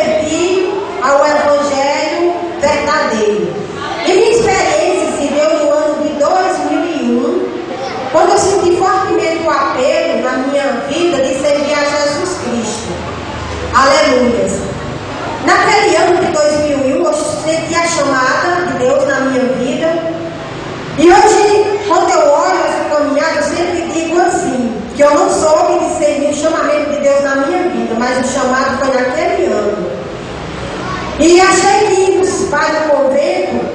converti ao Evangelho verdadeiro. E minha experiência se deu no ano de 2001, quando eu senti fortemente o apelo na minha vida de servir a Jesus Cristo. Aleluia. Naquele ano de 2001, eu senti a chamada de Deus na minha vida. E hoje, quando eu olho essa caminhada, eu sempre digo assim, que eu não soube discernir o chamamento de Deus na minha vida, mas o chamado foi naquele ano. E achei que indo para o convento,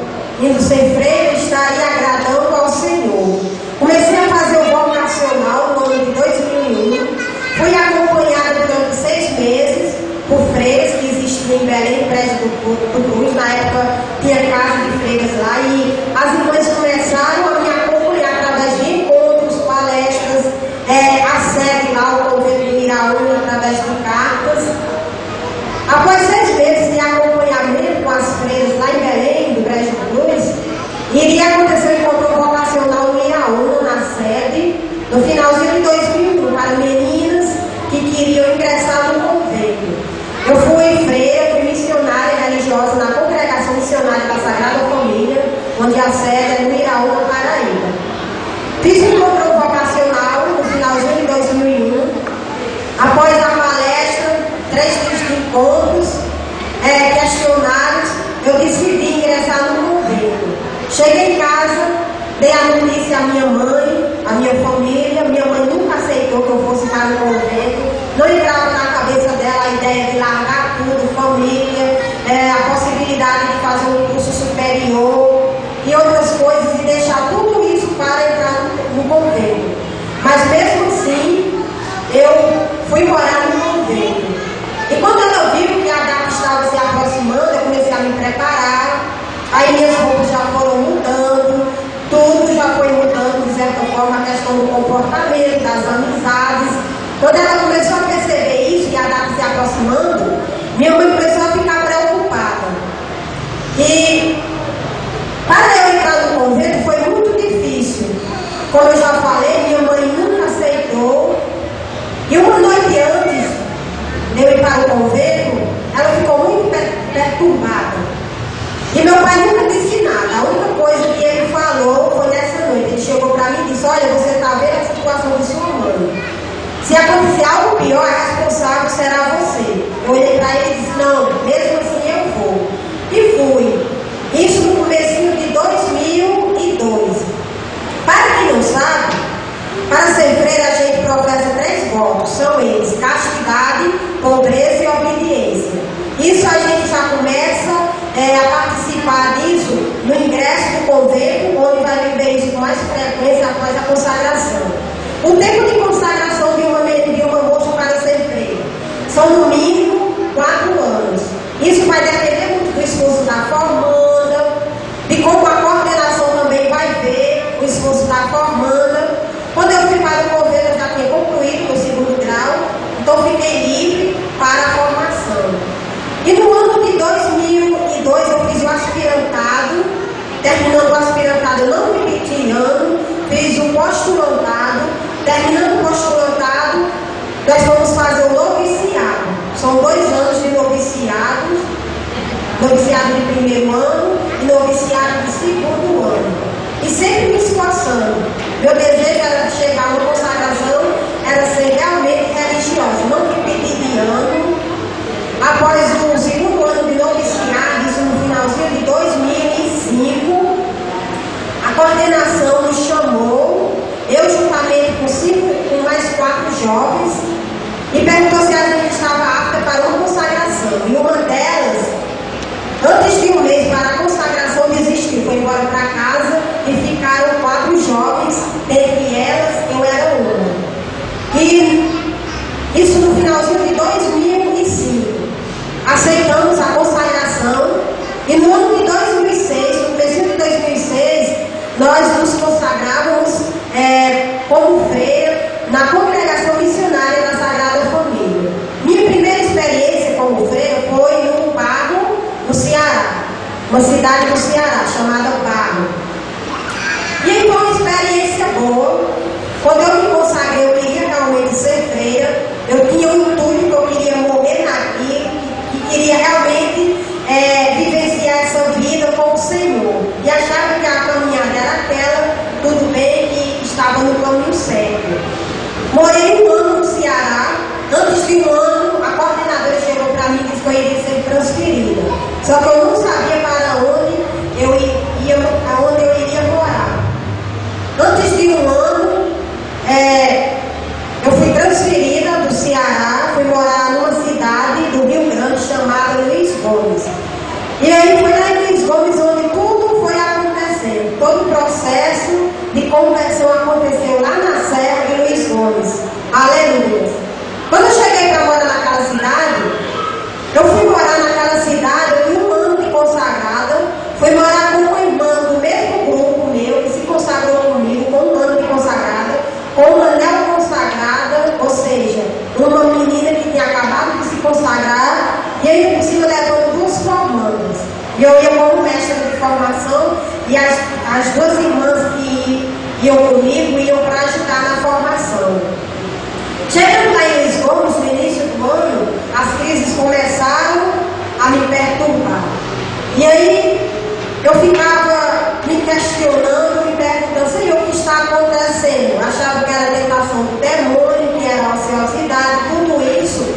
indo ser freira, estaria agradando ao Senhor. Comecei a fazer o vocacional no ano de 2001. Fui acompanhada durante 6 meses por freiras que existiam em Belém, prédio do Cruz. Na época tinha casa de freiras lá. E as irmãs começaram a me acompanhar através de encontros, palestras, a sede lá, o convento de Miraúna, através de cartas. Após 6 meses de acompanhamento com as freiras lá em Belém, do prédio do Cruz, iria acontecer um encontro vocacional no Iraúna, na sede, no finalzinho de 2001, para meninas que queriam ingressar no convento. Eu fui freira, fui missionária religiosa na Congregação Missionária da Sagrada Família, onde a sede é no Iraúna, Paraíba. Fiz um encontro vocacional no finalzinho de 2001. Após a palestra, 3 dias de encontros, questionários, eu decidi ingressar no convento. Cheguei em casa, dei a notícia à minha mãe, à minha família. Minha mãe nunca aceitou que eu fosse para o convento. Não entrava na cabeça dela a ideia de largar tudo, família, a possibilidade de fazer um curso superior e outras coisas, e deixar tudo isso para entrar no convento. Mas mesmo assim, eu fui morar no convento. E quando ela viu que a data estava se aproximando, eu comecei a me preparar. Aí minhas roupas já foram mudando, tudo já foi mudando, de certa forma, a questão do comportamento, das amizades. Quando ela começou a perceber isso, e a data se aproximando, minha mãe começou a ficar preocupada. E para eu entrar no convento foi muito difícil. Como eu já falei, minha mãe nunca aceitou. E uma noite antes de eu ir para o convento, ela ficou muito perturbada. E meu pai nunca disse nada. A única coisa que ele falou foi nessa noite. Ele chegou para mim e disse: olha, você está vendo a situação de sua mãe. Se acontecer algo pior, a responsável será você. Eu olhei para ele e disse: não, mesmo assim eu vou. E fui. Isso no comecinho de 2002. Para quem não sabe, para ser freira a gente professa 3 votos. São eles: castidade, pobreza e obediência. Isso a gente já começa a participar disso no ingresso do convento, onde vai viver isso com mais frequência após a consagração. O tempo de consagração de uma moça para ser freira são no mínimo 4 anos. Isso vai depender muito do esforço da formanda, de como a coordenação também vai ver o esforço da formanda. Quando eu fui para o convento, eu já tinha concluído o 2º grau, então fiquei livre para a formação. E no ano de 2002 eu fiz o aspirantado. Terminando o aspirantado, eu não me meti ano, fiz o postulantado. Terminando o postulantado, nós vamos fazer o noviciado. São 2 anos de noviciado. Noviciado de 1º ano e noviciado de 2º ano. E sempre me esforçando. Meu desejo era chegar a uma consagração, era ser realmente religiosa, não me pedir de ano. Após o 2º ano de noviciado, isso no finalzinho de 2005, a coordenação nos chamou, eu juntamente com mais 4 jovens, e perguntou se a gente estava apta para uma consagração. E uma delas, antes de um mês para a consagração, desistiu, foi embora para casa e ficaram 4 jovens, dentre elas eu era uma. E isso no finalzinho de 2005. Aceitamos a consagração e no ano de 2006, no começo de 2006, nós nos consagrávamos como freira na Congregação Missionária da Sagrada Família. Minha primeira experiência como freira foi no Barro, no Ceará, uma cidade do Ceará chamada Barro. E aí foi uma experiência boa. Quando eu me consagrei, eu queria realmente ser freira, eu tinha um intuito que eu queria morrer naquilo, que queria iria ser transferida. Só que eu não sabia para onde aonde eu iria morar. Antes de um ano, eu fui transferida do Ceará, fui morar numa cidade do Rio Grande chamada Luiz Gomes. E aí foi lá em Luiz Gomes onde tudo foi acontecendo. Todo o processo de conversão aconteceu lá na Serra de Luiz Gomes. Aleluia. Quando eu cheguei para morar naquela cidade, eu fui morar naquela cidade, eu fui um ano de consagrada, fui morar com uma irmã do mesmo grupo meu, que se consagrou comigo, com um ano de consagrada, com uma neoconsagrada, ou seja, uma menina que tinha acabado de se consagrar, e aí por cima levando duas formandas. E eu ia como mestra de formação, e as duas irmãs que iam comigo iam para ajudar na formação. Chegando lá em Luiz Gomes, no início do ano, as crises começaram a me perturbar. E aí eu ficava me questionando, me perguntando, Senhor, o que está acontecendo? Eu achava que era tentação do demônio, que era ociosidade, tudo isso,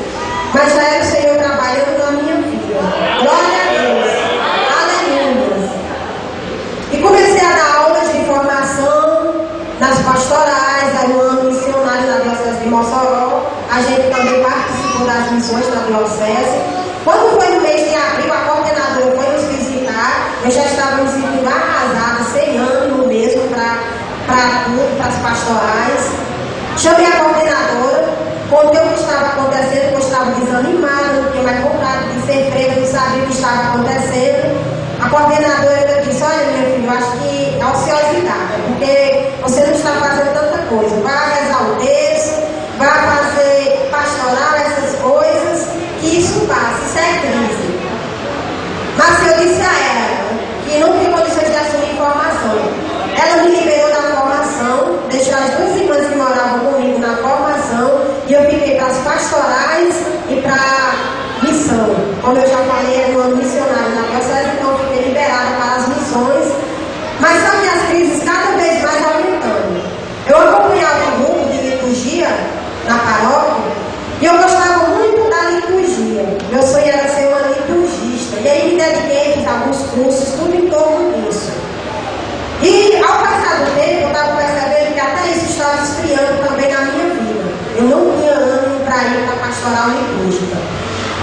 mas já era o Senhor trabalhando na minha vida. Glória a Deus. Aleluia. E comecei a dar aulas de formação nas pastorais, era um ano missionário na Diocese de Mossoró. A gente também participou das missões na Diocese. Quando foi no mês de abril, a coordenadora foi nos visitar. Eu já estava me sentindo arrasada, sem ânimo mesmo para tudo, para as pastorais. Chamei a coordenadora, contei o que estava acontecendo, porque eu estava desanimada, não tinha mais vontade de ser freira, não sabia o que estava acontecendo. A coordenadora disse, olha minha filha, eu acho que é ociosidade, porque você não está fazendo tanta coisa. Vai rezar o texto, vai fazer pastoral, essas coisas, que isso passa, isso é crise. Mas eu disse a ela que não tem condições de assumir formação. Ela me liberou da formação, deixou as duas irmãs que moravam comigo na formação, e eu fiquei para as pastorais e para a missão. Como eu já falei, era um ano missionário na Diocese, então eu fiquei liberada para as missões. Mas só que as crises cada vez mais aumentando. Eu acompanhava um grupo de liturgia na paróquia e eu gostava muito da liturgia. Meu sonho era ser uma liturgista. E aí me dediquei, fiz alguns cursos, tudo em torno disso. E ao passar do tempo, eu estava percebendo que até isso estava esfriando também na minha vida. Eu não tinha ânimo para ir para a pastoral litúrgica.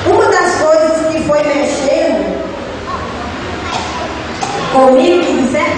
Uma das coisas que foi mexendo comigo, que de certa